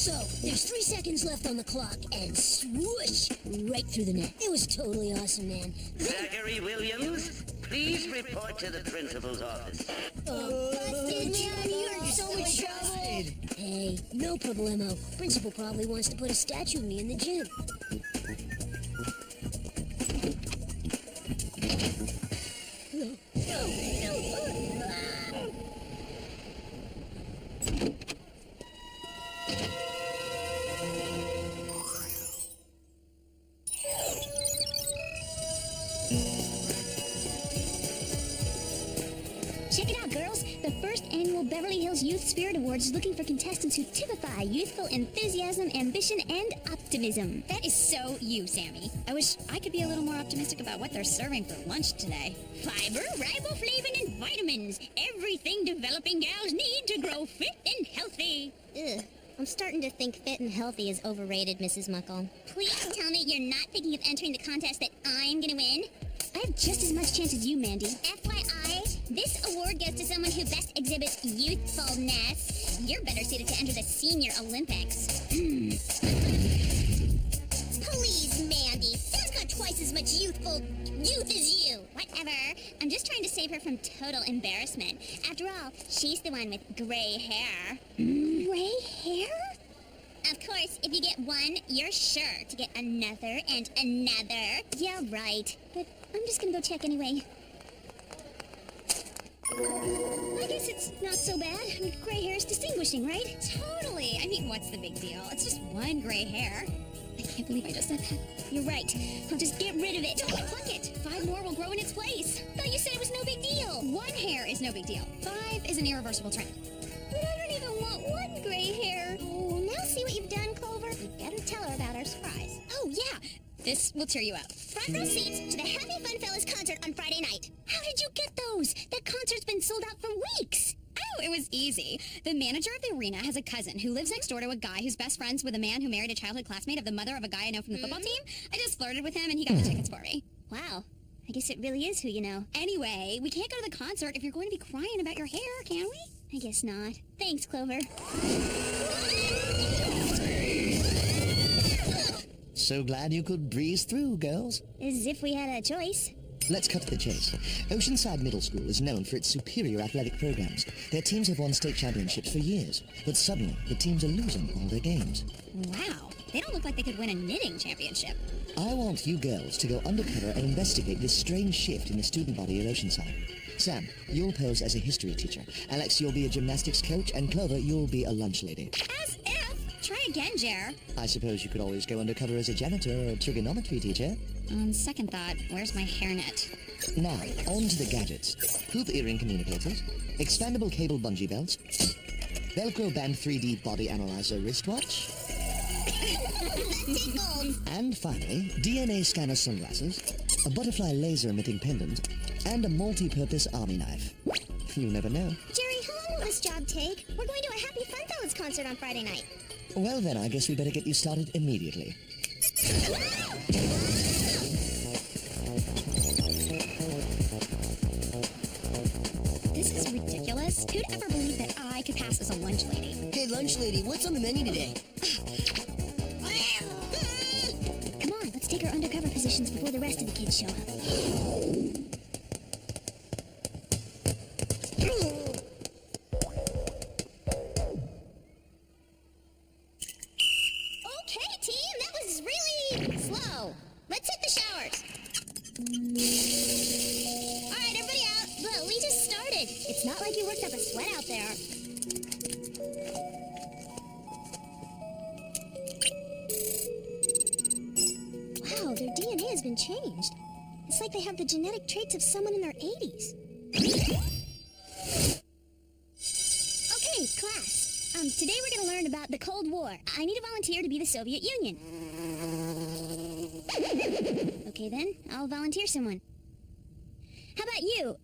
So, there's 3 seconds left on the clock, and swoosh! Right through the net. It was totally awesome, man. Zachary Williams, please report to the principal's office. Busted, man! You're in so much trouble! Hey, no problemo. Principal probably wants to put a statue of me in the gym. Check it out, girls. The first annual Beverly Hills Youth Spirit Awards is looking for contestants who typify youthful enthusiasm, ambition, and optimism. That is so you, Sammy. I wish I could be a little more optimistic about what they're serving for lunch today. Fiber, riboflavin, and vitamins. Everything developing gals need to grow fit and healthy. Ugh. I'm starting to think fit and healthy is overrated, Mrs. Muckle. Please tell me you're not thinking of entering the contest that I'm gonna win. I have just as much chance as you, Mandy. FYI, this award goes to someone who best exhibits youthfulness. You're better suited to enter the Senior Olympics. Please, Mandy. Sam's got twice as much youth as you. Whatever. I'm just trying to save her from total embarrassment. After all, she's the one with gray hair. Gray hair? Of course, if you get one, you're sure to get another and another. Yeah, right. But I'm just gonna go check anyway. I guess it's not so bad. I mean, gray hair is distinguishing, right? Totally. I mean, what's the big deal? It's just one gray hair. I can't believe I just said that. You're right. I'll just get rid of it. Don't pluck it. 5 more will grow in its place. Thought you said it was no big deal. 1 hair is no big deal. 5 is an irreversible trend. But I don't even want one gray hair. Oh, now see what you've done, Clover? You better tell her about our surprise. Oh, yeah. This will cheer you up. Front row seats to the Happy Fun Fellas concert on Friday night. How did you get those? That concert's been sold out for weeks. Oh, it was easy. The manager of the arena has a cousin who lives next door to a guy who's best friends with a man who married a childhood classmate of the mother of a guy I know from the football team. I just flirted with him and he got the tickets for me. Wow. I guess it really is who you know. Anyway, we can't go to the concert if you're going to be crying about your hair, can we? I guess not. Thanks, Clover. So glad you could breeze through, girls. As if we had a choice. Let's cut to the chase. Oceanside Middle School is known for its superior athletic programs. Their teams have won state championships for years, but suddenly the teams are losing all their games. Wow, they don't look like they could win a knitting championship. I want you girls to go undercover and investigate this strange shift in the student body at Oceanside. Sam, you'll pose as a history teacher. Alex, you'll be a gymnastics coach, and Clover, you'll be a lunch lady. As if! Try again, Jer. I suppose you could always go undercover as a janitor or a trigonometry teacher. On second thought, where's my hairnet? Now, on to the gadgets. Hoop earring communicators, expandable cable bungee belts, Velcro band 3D body analyzer wristwatch, and finally, DNA scanner sunglasses, a butterfly laser emitting pendant, and a multi-purpose army knife. You'll never know. Jerry, how long will this job take? We're going to a Happy Fun Fellas concert on Friday night. Well then, I guess we better get you started immediately. This is ridiculous. Who'd ever believe that I could pass as a lunch lady? Hey, lunch lady, what's on the menu today? Come on, let's take our undercover positions before the rest of the kids show up. Okay, team, that was really slow. Let's hit the showers. All right, everybody out. Well, we just started. It's not like you worked up a sweat out there. Wow, their DNA has been changed. It's like they have the genetic traits of someone in their 80s. Okay, class. Today we're going to learn about the Cold War. I need a volunteer to be the Soviet Union. Okay then, I'll volunteer someone. How about you?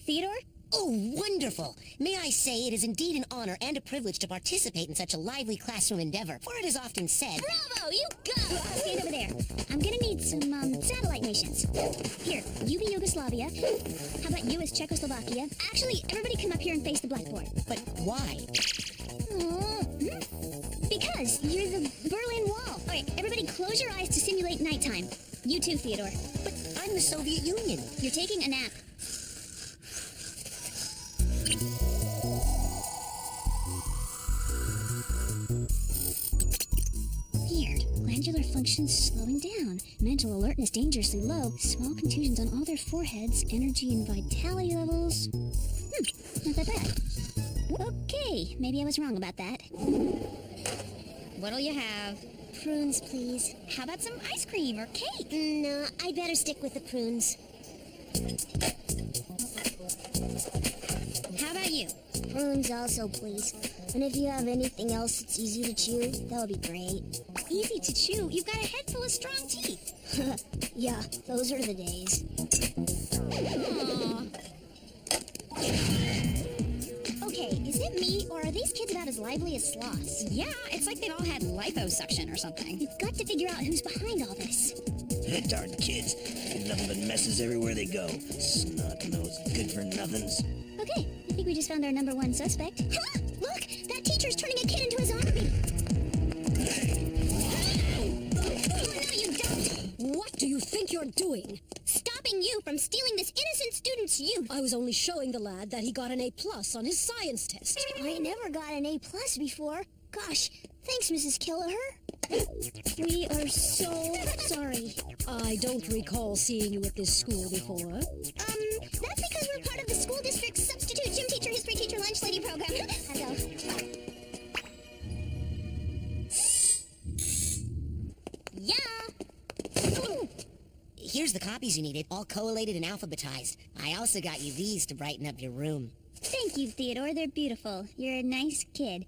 Theodore? Oh, wonderful! May I say it is indeed an honor and a privilege to participate in such a lively classroom endeavor, for it is often said... Bravo, you go! Stand over there. I'm gonna need some, satellite nations. Here, you be Yugoslavia. How about you as Czechoslovakia? Actually, everybody come up here and face the blackboard. But why? Because Because you're the Berlin Wall. All right, everybody close your eyes to simulate nighttime. You too, Theodore. But I'm the Soviet Union. You're taking a nap. Weird. Glandular function's slowing down. Mental alertness dangerously low. Small contusions on all their foreheads. Energy and vitality levels. Not that bad. Okay, maybe I was wrong about that. What'll you have? Prunes, please. How about some ice cream or cake? No, I'd better stick with the prunes. How about you? Prunes also, please. And if you have anything else that's easy to chew, that would be great. Easy to chew? You've got a head full of strong teeth. Yeah, those are the days. Aww. Okay, is it me, or are these kids about as lively as sloths? Yeah, it's like they've all had liposuction or something. We've got to figure out who's behind all this. Darn kids. Nothing but messes everywhere they go. Snot-nosed good-for-nothings. Okay, I think we just found our number one suspect. Huh? Look! That teacher's turning a kid into his army! Oh, no, you don't! What do you think you're doing? Stopping you from stealing this innocent student's youth! I was only showing the lad that he got an A+ on his science test. I never got an A+ before. Gosh, thanks, Mrs. Kelleher. We are so sorry. I don't recall seeing you at this school before. That's because we're part of the school district's substitute gym teacher, history teacher, lunch lady program. Hello. Yeah. Ooh. Here's the copies you needed, all collated and alphabetized. I also got you these to brighten up your room. Thank you, Theodore. They're beautiful. You're a nice kid.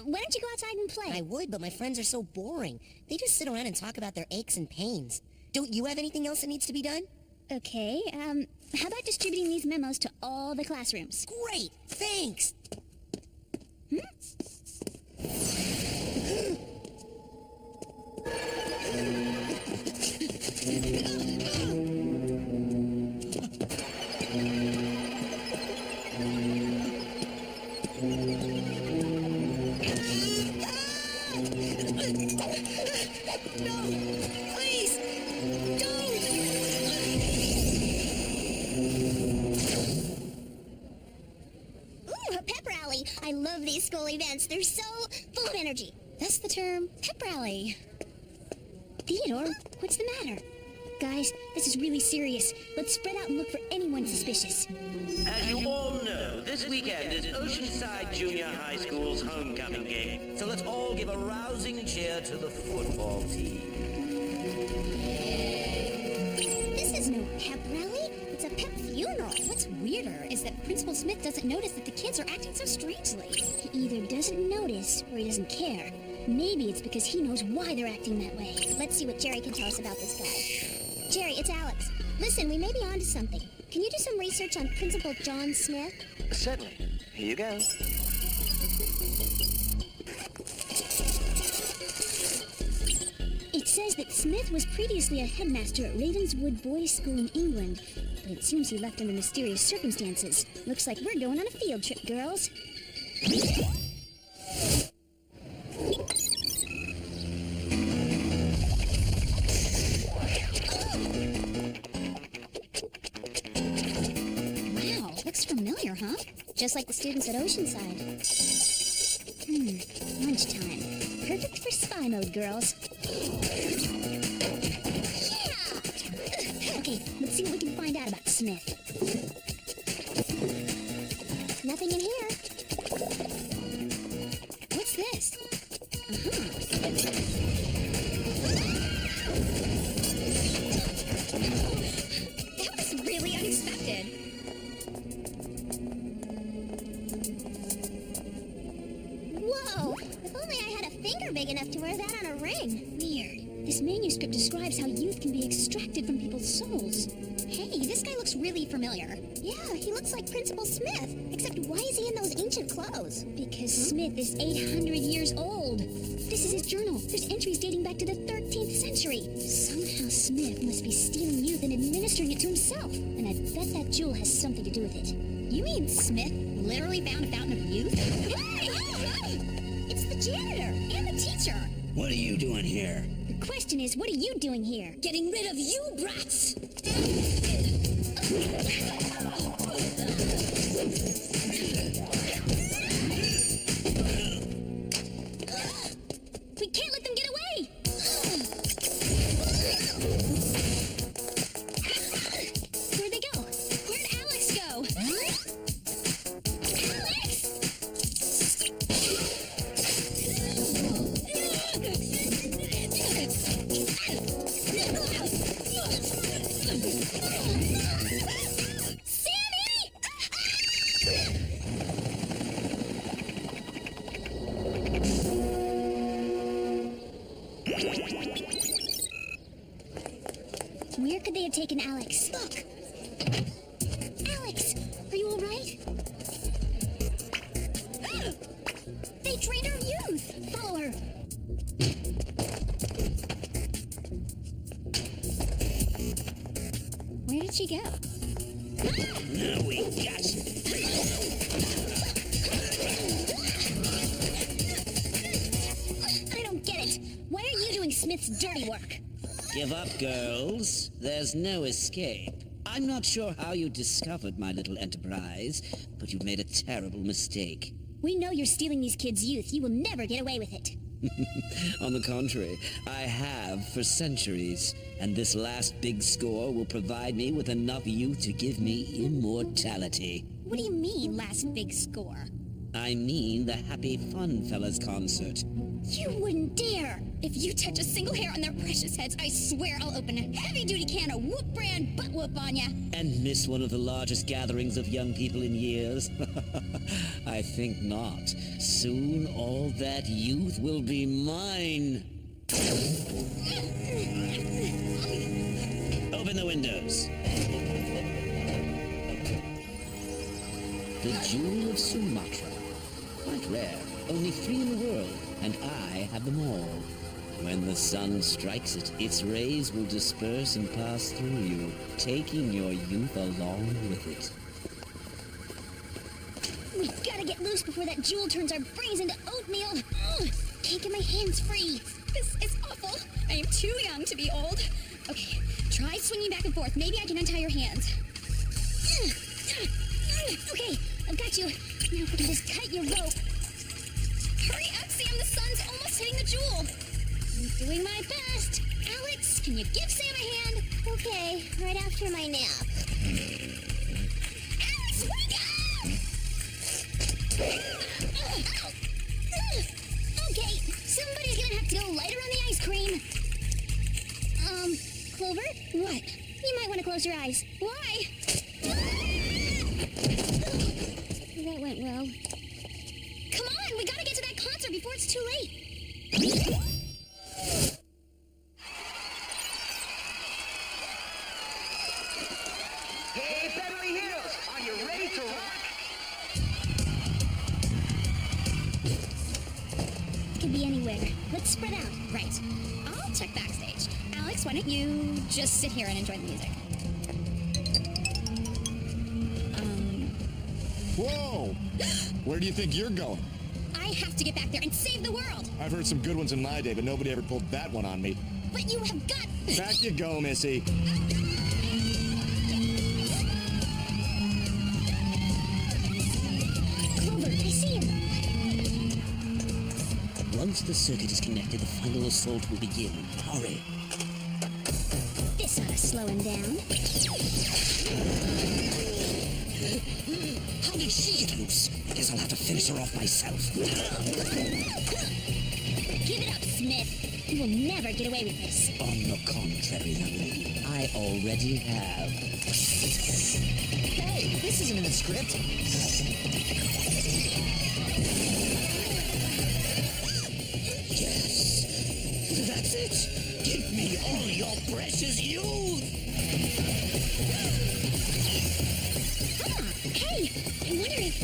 Why don't you go outside and play? I would, but my friends are so boring. They just sit around and talk about their aches and pains. Don't you have anything else that needs to be done? Okay, how about distributing these memos to all the classrooms? Great! Thanks! Please! Don't! Ooh, a pep rally! I love these school events. They're so full of energy. That's the term, pep rally. Theodore, what's the matter? Guys, this is really serious. Let's spread out and look for anyone suspicious. As you all know, this weekend is Oceanside Junior High School's homecoming game. So let's all give a rousing cheer to the football team. This is no pep rally. It's a pep funeral. What's weirder is that Principal Smith doesn't notice that the kids are acting so strangely. He either doesn't notice or he doesn't care. Maybe it's because he knows why they're acting that way. Let's see what Jerry can tell us about this guy. Jerry, it's Alex. Listen, we may be onto something. Can you do some research on Principal John Smith? Certainly. Here you go. It says that Smith was previously a headmaster at Ravenswood Boys' School in England, but it seems he left under mysterious circumstances. Looks like we're going on a field trip, girls. Wow, looks familiar, huh? Just like the students at Oceanside. Lunchtime. Perfect for spy mode, girls. Yeah! Okay, let's see what we can find out about Smith. Nothing in here. What's this? That was really unexpected. Whoa! If only I had a finger big enough to wear that on a ring. Weird. This manuscript describes how youth can be extracted from people's souls. Hey, this guy looks really familiar. Yeah, he looks like Principal Smith. Except why is he in those ancient clothes? Because Hmm? Smith is 800 years old. This is his journal. There's entries dating back to the 13th century. Somehow Smith must be stealing youth and administering it to himself. And I bet that jewel has something to do with it. You mean Smith literally found a fountain of youth? It's the janitor and the teacher. What are you doing here? The question is, what are you doing here? Getting rid of you, brats! We can't let them get away. Where'd they go? Where'd Alex go? Where could they have taken Alex? Look! Alex, are you all right? They drained our youth. Follow her. Where did she go? Now we got you. I don't get it. Why are you doing Smith's dirty work? Give up, girls. There's no escape. I'm not sure how you discovered my little enterprise, but you've made a terrible mistake. We know you're stealing these kids' youth. You will never get away with it. On the contrary, I have for centuries, and this last big score will provide me with enough youth to give me immortality. What do you mean, last big score? I mean the Happy Fun Fellas concert. You wouldn't dare! If you touch a single hair on their precious heads, I swear I'll open a heavy-duty can of Whoop brand butt whoop on ya. And miss one of the largest gatherings of young people in years? I think not. Soon all that youth will be mine. Open the windows. The jewel of Sumatra. Quite rare. Only 3 in the world, and I have them all. When the sun strikes it, its rays will disperse and pass through you, taking your youth along with it. We gotta get loose before that jewel turns our brains into oatmeal. Ugh, can't get my hands free. This is awful. I am too young to be old. Okay, try swinging back and forth. Maybe I can untie your hands. Okay, I've got you. Now if we can just cut your rope. Hurry up, Sam. The sun's almost hitting the jewel. I'm doing my best. Alex, can you give Sam a hand? Okay, right after my nap. Alex, wake up! Okay, somebody's gonna have to go lighter on the ice cream. Clover? What? You might want to close your eyes. Why? That went well. Come on, we gotta get to that concert before it's too late. Hey, Beverly Hills, are you ready to rock? Could be anywhere. Let's spread out. Right. I'll check backstage. Alex, why don't you just sit here and enjoy the music? Whoa! Where do you think you're going? I have to get back there and save the world. I've heard some good ones in my day, but nobody ever pulled that one on me. But you have got... Back you go, Missy. Clover, I see him. Once the circuit is connected, the final assault will begin. Hurry. This ought to slow him down. How did she get loose? I guess I'll have to finish her off myself. Give it up, Smith. You will never get away with this. On the contrary, young lady, I already have. Hey, this isn't in the script. Yes, that's it. Give me all your precious youth. Hey, I wonder if...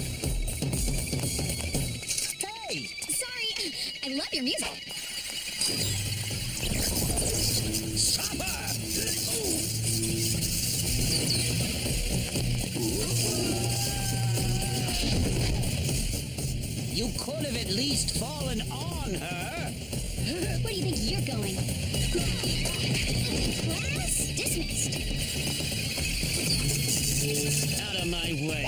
Hey! Sorry, I love your music. Stop her! You could have at least fallen on her. Where do you think you're going? Class dismissed. Out of my way.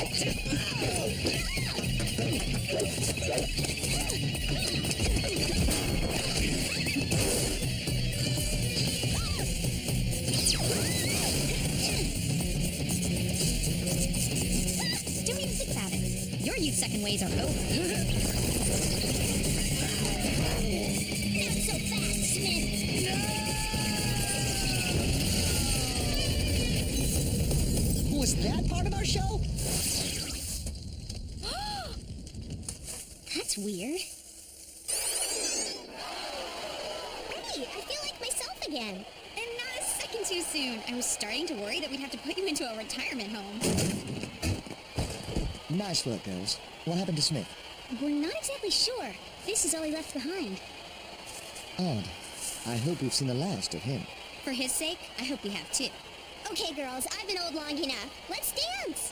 Don't even think about it. Your youth second ways are over. Not so fast, Smith. Was that part of our show? That's weird. Hey, I feel like myself again. And not a second too soon. I was starting to worry that we'd have to put you into a retirement home. Nice work, girls. What happened to Smith? We're not exactly sure. This is all he left behind. Odd. I hope we've seen the last of him. For his sake, I hope we have too. Okay, girls, I've been old long enough. Let's dance!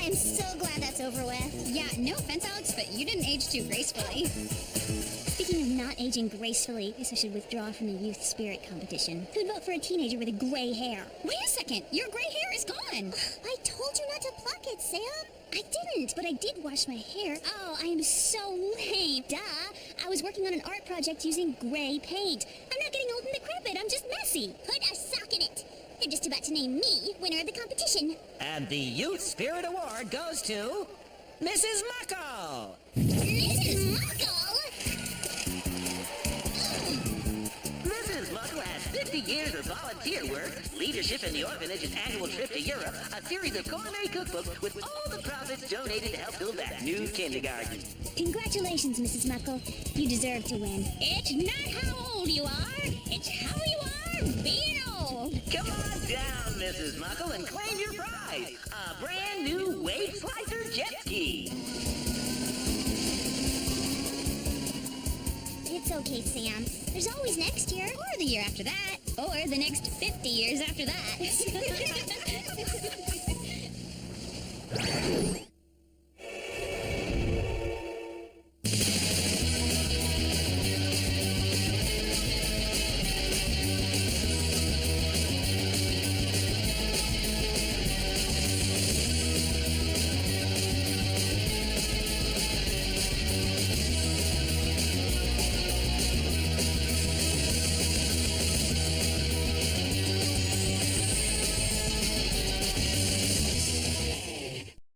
I am so glad that's over with. Yeah, no offense, Alex, but you didn't age too gracefully. Speaking of not aging gracefully, I guess I should withdraw from the youth spirit competition. Who'd vote for a teenager with gray hair? Wait a second, your gray hair is gone. I told you not to pluck it, Sam. I didn't, but I did wash my hair. Oh, I am so lame. Duh. I was working on an art project using gray paint. I'm not getting old and decrepit. I'm just messy. Put a sock in it. They're just about to name me winner of the competition. And the Youth Spirit Award goes to Mrs. Muckle. Mrs. Muckle? Mrs. Muckle has 50 years of volunteer work, leadership in the orphanage, an annual trip to Europe, a series of culinary cookbooks with all the profits donated to help build that new kindergarten. Congratulations, Mrs. Muckle. You deserve to win. It's not how old you are. It's how you are being old. Come on down, Mrs. Muckle, and claim your prize, a brand new Wave Slicer jet ski. It's okay, Sam. There's always next year. Or the year after that. Or the next 50 years after that.